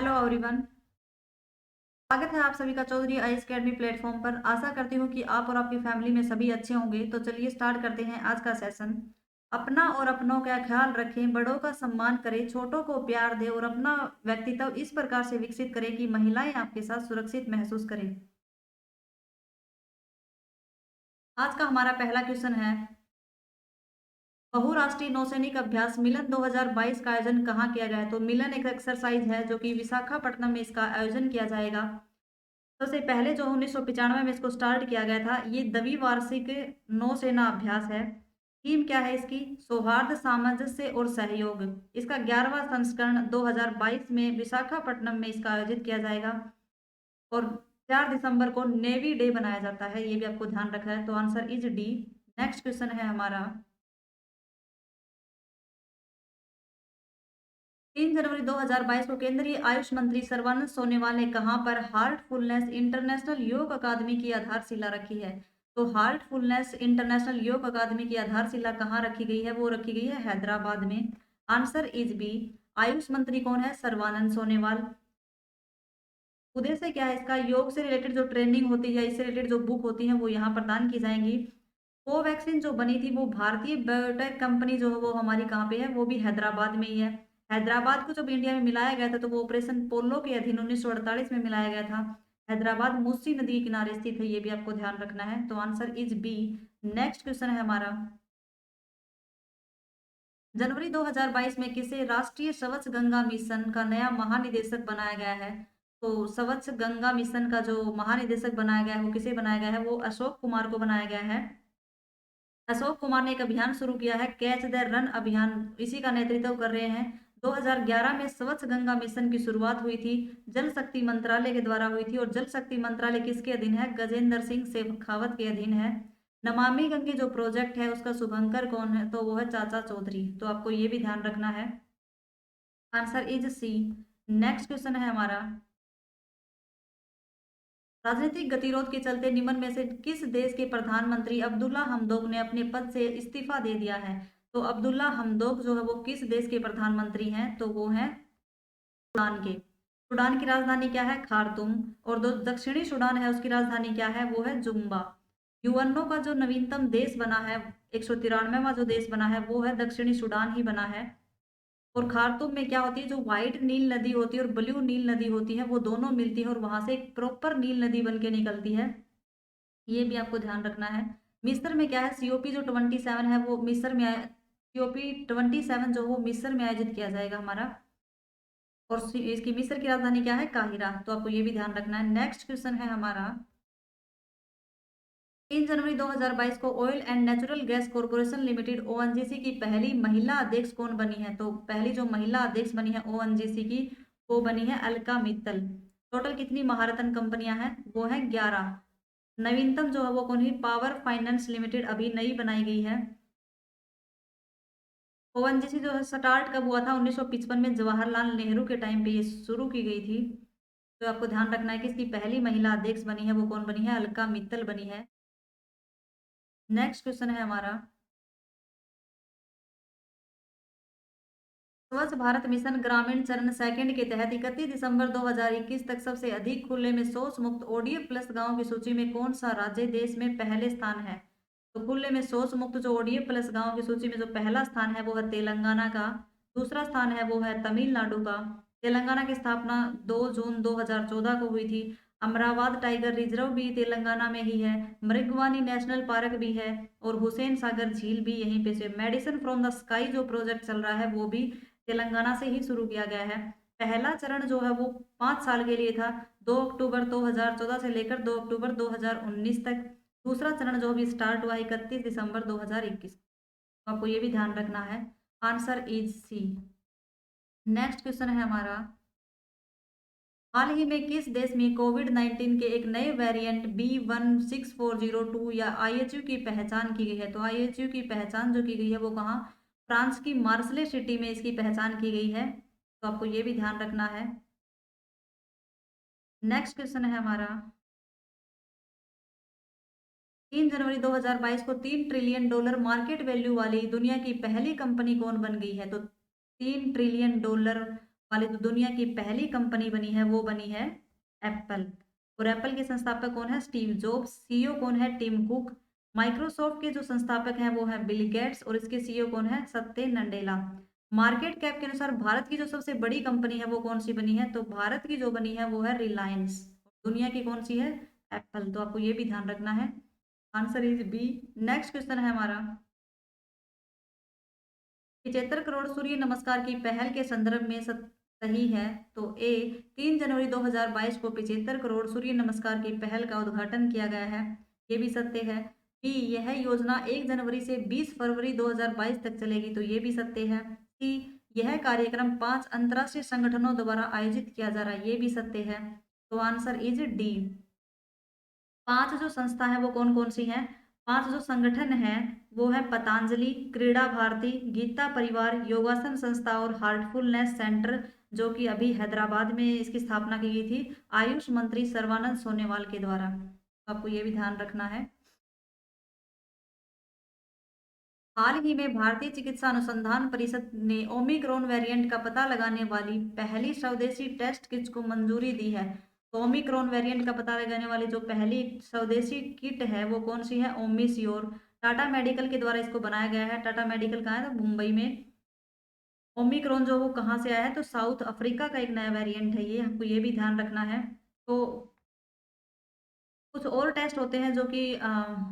Hello everyone. स्वागत है आप सभी का चौधरी आईएएस अकेडमी प्लेटफॉर्म पर। आशा करती हूँ कि आप और आपकी फैमिली में सभी अच्छे होंगे। तो चलिए स्टार्ट करते हैं आज का सेशन। अपना और अपनों का ख्याल रखें, बड़ों का सम्मान करें, छोटों को प्यार दें और अपना व्यक्तित्व इस प्रकार से विकसित करें कि महिलाएं आपके साथ सुरक्षित महसूस करें। आज का हमारा पहला क्वेश्चन है, बहुराष्ट्रीय नौसैनिक अभ्यास मिलन 2022 का आयोजन कहाँ किया गया है? तो मिलन एक एक्सरसाइज है जो कि विशाखापट्टनम में इसका आयोजन किया जाएगा। सबसे पहले जो 1995 में इसको स्टार्ट किया गया था, ये द्विवार्षिक नौसेना अभ्यास है। थीम क्या है इसकी? सौहार्द, सामंजस्य और सहयोग। इसका 11वां संस्करण 2022 में विशाखापट्टनम में इसका आयोजित किया जाएगा और 4 दिसंबर को नेवी डे बनाया जाता है, ये भी आपको ध्यान रखना है। तो answer is D. Next question है हमारा, 3 जनवरी 2022 को केंद्रीय आयुष मंत्री सर्बानंद सोनोवाल ने कहां पर हार्टफुलनेस इंटरनेशनल योग अकादमी की आधारशिला रखी है? तो हार्टफुलनेस इंटरनेशनल योग अकादमी की आधारशिला कहां रखी गई है? वो रखी गई है हैदराबाद में। Answer is B. आयुष मंत्री कौन है? सर्बानंद सोनोवाल। उद्देश्य क्या है इसका? योग से रिलेटेड जो ट्रेनिंग होती है, इससे रिलेटेड जो बुक होती है वो यहाँ प्रदान की जाएंगी। कोवैक्सीन जो बनी थी वो भारतीय बायोटेक कंपनी जो है वो हमारी कहाँ पे है? वो भी हैदराबाद में ही है। हैदराबाद को जब इंडिया में मिलाया गया था तो वो ऑपरेशन पोलो के अधीन 1948 में मिलाया गया था। हैदराबाद मूसी नदी के किनारे स्थित है, ये भी आपको ध्यान रखना है। तो answer is B. Next question है हमारा, जनवरी 2022 में किसे राष्ट्रीय स्वच्छ गंगा मिशन का नया महानिदेशक बनाया गया है? तो स्वच्छ गंगा मिशन का जो महानिदेशक बनाया गया है वो किसे बनाया गया है? वो अशोक कुमार को बनाया गया है। अशोक कुमार ने एक अभियान शुरू किया है, कैच द रन अभियान, इसी का नेतृत्व कर रहे हैं। 2011 में स्वच्छ गंगा मिशन की शुरुआत हुई थी, जल शक्ति मंत्रालय के द्वारा हुई थी। और जल शक्ति मंत्रालय किसके अधीन है? गजेंद्र सिंह शेखावत के अधीन है। नमामि गंगे जो प्रोजेक्ट है उसका शुभंकर कौन है? तो वो है चाचा चौधरी। तो आपको ये भी ध्यान रखना है। Answer is C. Next question है हमारा, राजनीतिक गतिरोध के चलते निम्न में से किस देश के प्रधानमंत्री अब्दुल्ला हमदोक ने अपने पद से इस्तीफा दे दिया है? तो अब्दुल्ला हमदोक जो है वो किस देश के प्रधानमंत्री हैं? तो वो हैं सूडान के। सूडान की राजधानी क्या है? खार्तूम। और जो दक्षिणी सूडान है उसकी राजधानी क्या है? वो है जुम्बा। यूएनओ का जो नवीनतम देश बना है, 193वां जो देश बना है वो है दक्षिणी सूडान ही बना है। और खार्तूम में क्या होती है, जो व्हाइट नील नदी होती है और ब्लू नील नदी होती है वो दोनों मिलती है और वहां से एक प्रॉपर नील नदी बन के निकलती है, ये भी आपको ध्यान रखना है। मिस्र में क्या है? सीओपी जो 27 है वो मिस्र में सीओपी 27 जो वो मिस्र में आयोजित किया जाएगा हमारा। और इसकी मिस्र की राजधानी क्या है? काहिरा। तो आपको ये भी ध्यान रखना है। नेक्स्ट क्वेश्चन है हमारा, 3 जनवरी 2022 को oil and natural gas corporation limited ONGC की पहली महिला अध्यक्ष कौन बनी है? तो पहली जो महिला अध्यक्ष बनी है ओएनजीसी की, वो बनी है अलका मित्तल। टोटल कितनी महारत्न कंपनियां हैं? वो है 11। नवीनतम जो है वो कौन है? पावर फाइनेंस लिमिटेड अभी नई बनाई गई है। ओएनजीसी जो है स्टार्ट कब हुआ था? 1955 में जवाहरलाल नेहरू के टाइम पे ये शुरू की गई थी। तो आपको ध्यान रखना है कि इसकी पहली महिला अध्यक्ष बनी है वो कौन बनी है? अलका मित्तल बनी है। नेक्स्ट क्वेश्चन है हमारा, स्वच्छ भारत मिशन ग्रामीण चरण सेकंड के तहत 31 दिसंबर 2021 तक सबसे अधिक खुले में शौच मुक्त ओडीएफ प्लस गांव की सूची में कौन सा राज्य देश में पहले स्थान है? तो खुले में शौच मुक्त जो ओडीएफ प्लस गांव की सूची में जो पहला स्थान है वो है तेलंगाना का। दूसरा स्थान है वो है तमिलनाडु का। तेलंगाना की स्थापना 2 जून 2014 को हुई थी। अमरावती टाइगर रिजर्व भी तेलंगाना में ही है। मृगवानी नेशनल पार्क भी है और हुसैन सागर झील भी यहीं पे से। मेडिसिन फ्रॉम द स्काई जो प्रोजेक्ट चल रहा है वो भी तेलंगाना से ही शुरू किया गया है। पहला चरण जो है वो 5 साल के लिए था, 2 अक्टूबर 2014 से लेकर 2 अक्टूबर 2019 तक। दूसरा चरण जो भी स्टार्ट हुआ 31 दिसंबर 2021। तो आपको ये भी ध्यान रखना है। Answer is C. Next question है हमारा, हाल ही में किस देश में कोविड-19 के एक नए वेरिएंट B16402 या आईएचयू की पहचान की गई है? तो आईएचयू की पहचान जो की गई है वो कहाँ? फ्रांस की मार्सले सिटी में इसकी पहचान की गई है। तो आपको ये भी ध्यान रखना है। नेक्स्ट क्वेश्चन है हमारा, 3 जनवरी 2022 को $3 ट्रिलियन मार्केट वैल्यू वाली दुनिया की पहली कंपनी कौन बन गई है? तो $3 ट्रिलियन वाली जो दुनिया की पहली कंपनी बनी है वो बनी है एप्पल। और एप्पल के संस्थापक कौन है? Steve jobs. सीईओ कौन है? Tim cook. माइक्रोसॉफ्ट के जो संस्थापक हैं वो है बिल गेट्स और इसके सीईओ कौन है? सत्य नडेला। मार्केट कैप के अनुसार भारत की जो सबसे बड़ी कंपनी है वो कौन सी बनी है? तो भारत की जो बनी है वो है रिलायंस। दुनिया की कौन सी है? एप्पल। तो आपको ये भी ध्यान रखना है। Answer is B. Next question है हमारा, 75 करोड़ सूर्य नमस्कार की पहल के संदर्भ में सही है? तो ए, 3 जनवरी 2022 को 75 करोड़ सूर्य नमस्कार की पहल का उद्घाटन किया गया है, ये भी सत्य है। बी, यह योजना 1 जनवरी से 20 फरवरी 2022 तक चलेगी, तो ये भी सत्य है। सी, यह कार्यक्रम 5 अंतर्राष्ट्रीय संगठनों द्वारा आयोजित किया जा रहा है, ये भी सत्य है। तो आंसर इज डी। 5 जो संस्था है वो कौन कौन सी हैं? 5 जो संगठन हैं वो है पतंजलि, क्रीड़ा भारती, गीता परिवार, योगासन संस्था और हार्टफुलनेस सेंटर, जो कि अभी हैदराबाद में इसकी स्थापना की गई थी आयुष मंत्री सर्बानंद सोनोवाल के द्वारा। तो आपको ये भी ध्यान रखना है। हाल ही में भारतीय चिकित्सा अनुसंधान परिषद ने ओमिक्रॉन वेरिएंट का पता लगाने वाली पहली स्वदेशी टेस्ट किट को मंजूरी दी है। तो ओमिक्रॉन वेरिएंट का पता लगाने वाली जो पहली स्वदेशी किट है वो कौन सी है? ओमिश्योर। टाटा मेडिकल के द्वारा इसको बनाया गया है। टाटा मेडिकल कहाँ है? तो मुंबई में। ओमिक्रॉन जो वो कहाँ से आया है? तो साउथ अफ्रीका का एक नया वेरिएंट है ये, आपको ये भी ध्यान रखना है। तो कुछ और टेस्ट होते हैं जो कि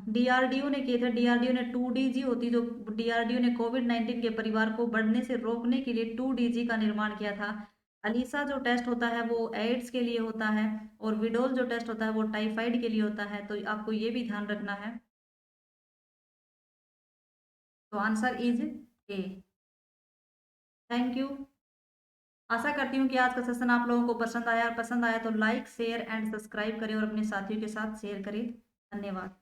डीआरडीओ ने किए थे। डीआरडीओ ने 2DG होती, जो डीआरडीओ ने कोविड-19 के परिवार को बढ़ने से रोकने के लिए 2DG का निर्माण किया था। अलीसा जो टेस्ट होता है वो एड्स के लिए होता है और विडोल जो टेस्ट होता है वो टाइफाइड के लिए होता है, तो आपको ये भी ध्यान रखना है। तो answer is A. Thank you. आशा करती हूँ कि आज का सेशन आप लोगों को पसंद आया, और पसंद आया तो लाइक शेयर एंड सब्सक्राइब करें और अपने साथियों के साथ शेयर करें। धन्यवाद।